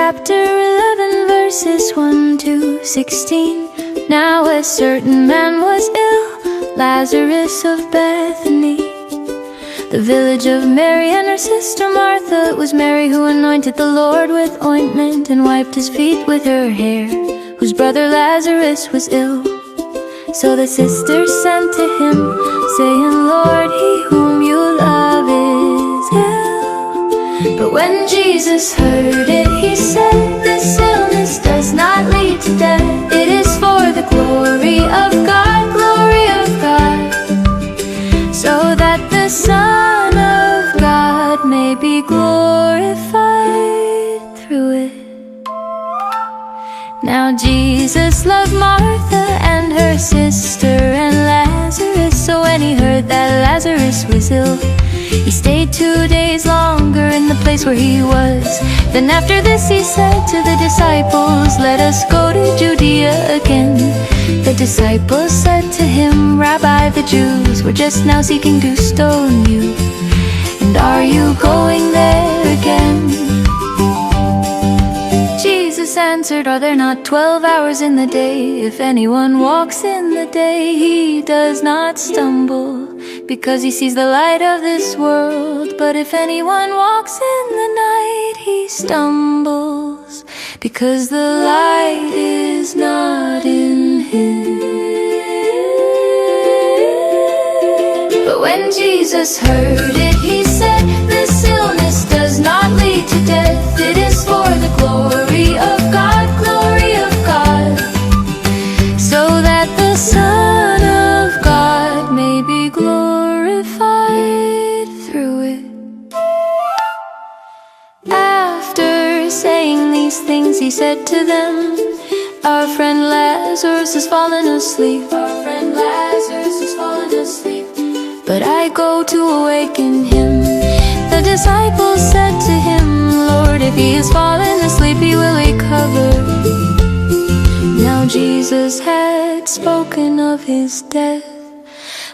chapter 11, verses 1 to 16. Now a certain man was ill, Lazarus of Bethany, the village of Mary and her sister Martha. It was Mary who anointed the Lord with ointment and wiped his feet with her hair, whose brother Lazarus was ill. So the sisters sent to him, saying, Lord, he whom you love is ill. But when Jesus heard it, he said, this illness does not lead to death. It is for the glory of God, glory of God, so that the Son of God may be glorified through it. Now Jesus loved Martha and her sister and Lazarus. So when he heard that Lazarus was ill, he stayed 2 days longer in the place where he was. Then after this he said to the disciples, let us go to Judea again. The disciples said to him, Rabbi, the Jews were just now seeking to stone you, and are you going there again? Jesus answered, are there not 12 hours in the day? If anyone walks in the day, he does not stumble, because he sees the light of this world. But if anyone walks in the night, he stumbles, because the light is not in him. But when Jesus heard it, he said, this illness does not lead to death. It is for the glory of God, glory of God, so that the Son of God may be glorified through it. After saying these things, he said to them, our friend Lazarus has fallen asleep. Our friend Lazarus has fallen asleep, but I go to awaken him. The disciples said to him, Lord, if he has fallen asleep, he will recover. Now Jesus had spoken of his death,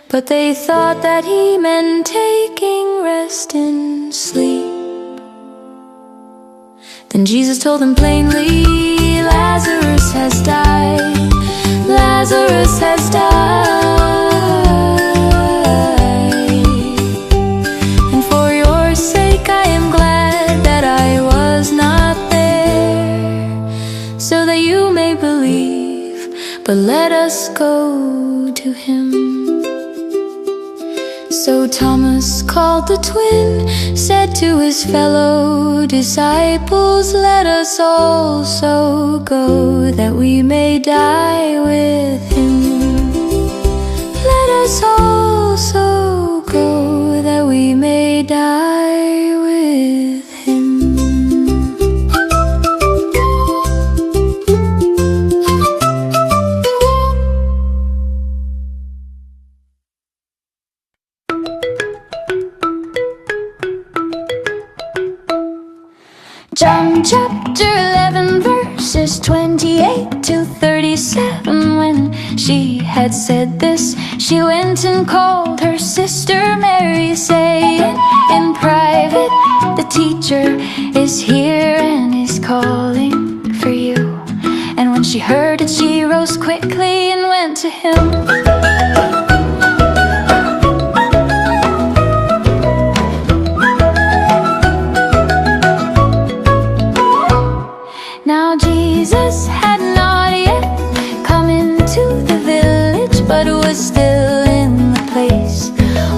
but they thought that he meant taking rest in sleep. Then Jesus told them plainly, Lazarus has died. Lazarus has died. And for your sake I am glad that I was not there, so that you may believe. But let us go to him. So Thomas, called the twin, said to his fellow disciples, let us also go, that we may die with him. Let us also go, that we may die with him. John chapter 11, verses 28 to 37. When she had said this, she went and called her sister Mary, saying in private, the teacher is here and is calling for you. And when she heard it, she rose quickly and went to him. Now Jesus had not yet come into the village, but was still in the place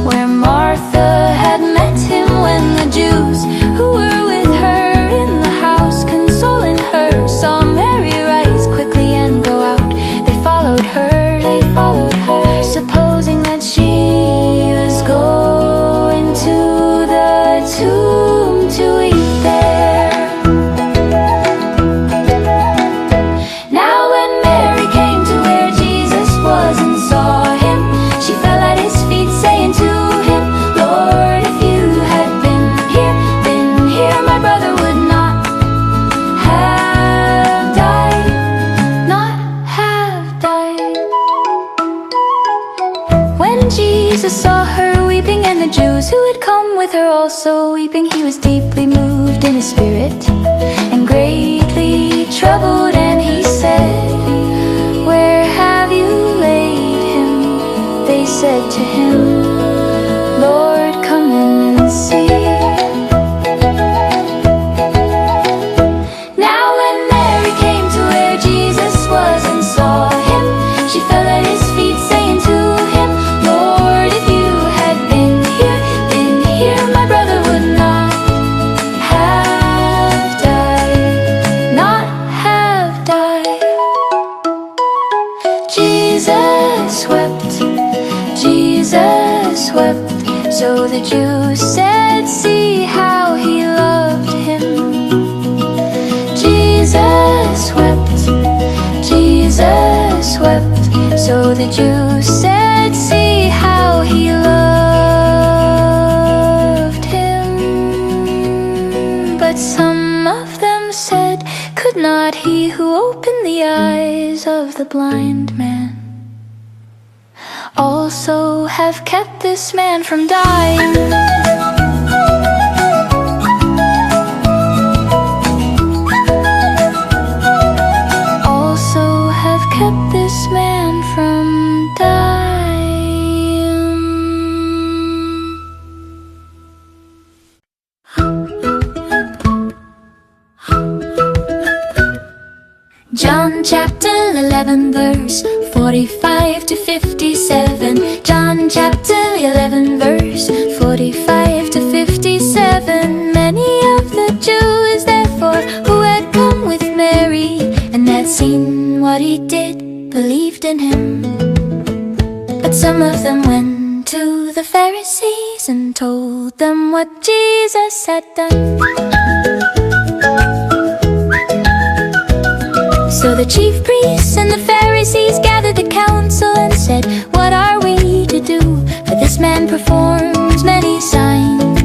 where Martha had met him. When the Jews who were with her in the house, consoling her, saw Mary rise quickly and go out, they followed her, supposing that she was going to the tomb to eat there. Jesus saw her weeping, and the Jews who had come with her also weeping. He was deeply moved in his spirit and greatly troubled, and he said, "Where have you laid him?" They said to him, "Lord, come and see." Now when Mary came to where Jesus was and saw him, she fell at his feet, saying to him, "Lord, if you had been here, my brother would not have died, not have died." Jesus wept, Jesus wept. So the Jews said, "See how he loved him." Jesus wept, Jesus wept. So the Jews said, "See how he loved him." But some of them said, "Could not he who opened the eyes of the blind man also have kept this man from dying?" Also have kept this man from dying. John chapter 11 verse 45 to 57. John chapter 11 verse 45 to 57. Many of the Jews therefore who had come with Mary and had seen what he did believed in him. But some of them went to the Pharisees and told them what Jesus had done. So the chief priests and the Pharisees gathered the council and said, "What are we to do? For this man performs many signs.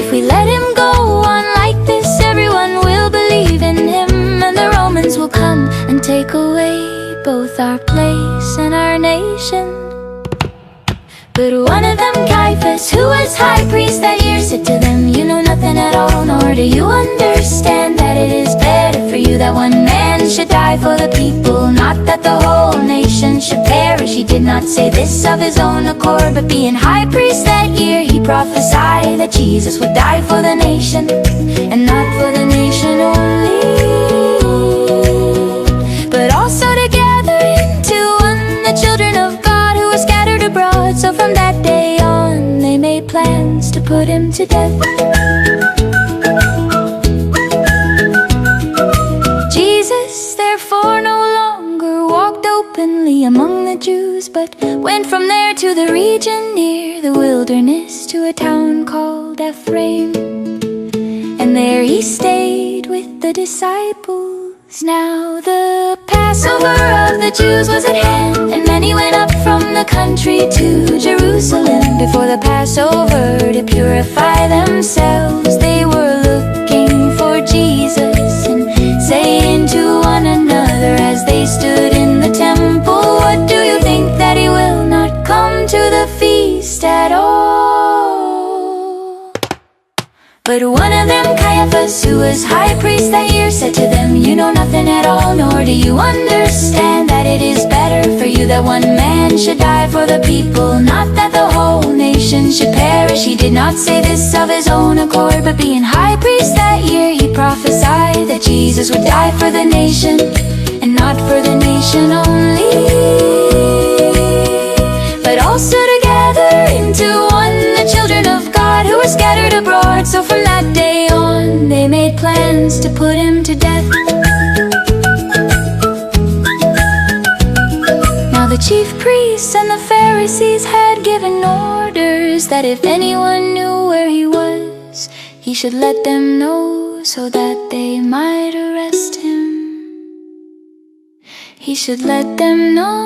If we let him go on like this, everyone will believe in him, and the Romans will come and take away both our place and our nation." But one of them, Caiaphas, who was high priest that year, said to them, "You know nothing at all, nor do you understand that it is better for you that one man should die for the people, not that the whole nation should perish." He did not say this of his own accord, but being high priest that year, he prophesied that Jesus would die for the nation, and not for the nation only, but also to gather into one the children of God who were scattered abroad. So from that day on, they made plans to put him to death. Jesus therefore no longer walked openly among the Jews, but went from there to the region near the wilderness, to a town called Ephraim, and there he stayed with the disciples. Now the Passover of the Jews was at hand, and many went up from the country to Jerusalem before the Passover to purify themselves. They were looking for Jesus and saying to one another as they stood in the temple, "What do you think, that he will not come to the feast at all?" But one of them, Caiaphas, who was high priest that year, said to them, "You know nothing at all, nor do you understand that it is better for you that one man should die for the people, not that the whole nation should perish." He did not say this of his own accord, but being high priest that year, he prophesied that Jesus would die for the nation, and not for the nation only, but also to gather into one the children of God who were scattered abroad. So from that day on, they made plans to put him to death. Now the chief priests and the Pharisees had given orders that if anyone knew where he was, he should let them know, so that they might arrest him. He should let them know,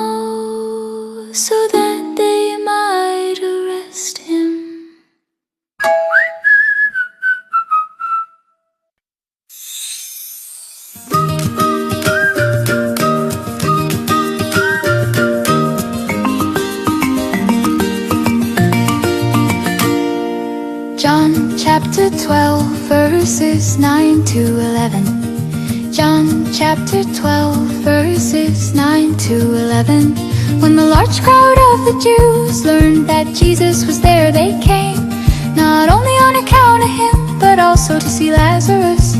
so that they might arrest him. John chapter 12 verses 9 to 11. John chapter 12, verses 9 to 11. When the large crowd of the Jews learned that Jesus was there, they came, not only on account of him, but also to see Lazarus,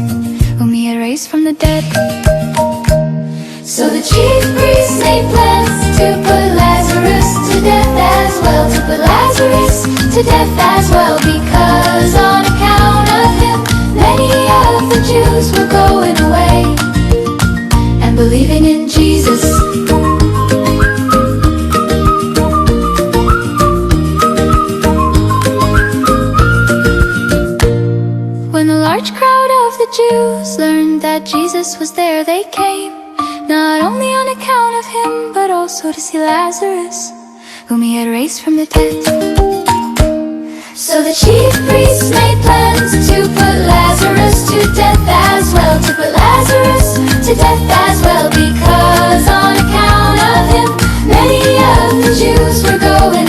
whom he had raised from the dead. So the chief priests made plans to put Lazarus to death as well, to put Lazarus to death as well, because on account of him, many of the Jews were going away and believing in Jesus. When the large crowd of the Jews learned that Jesus was there, they came, not only on account of him, but also to see Lazarus, whom he had raised from the dead. So the chief priests made plans to put Lazarus to death as well, to put Lazarus to death as well, because on account of him, many of the Jews were going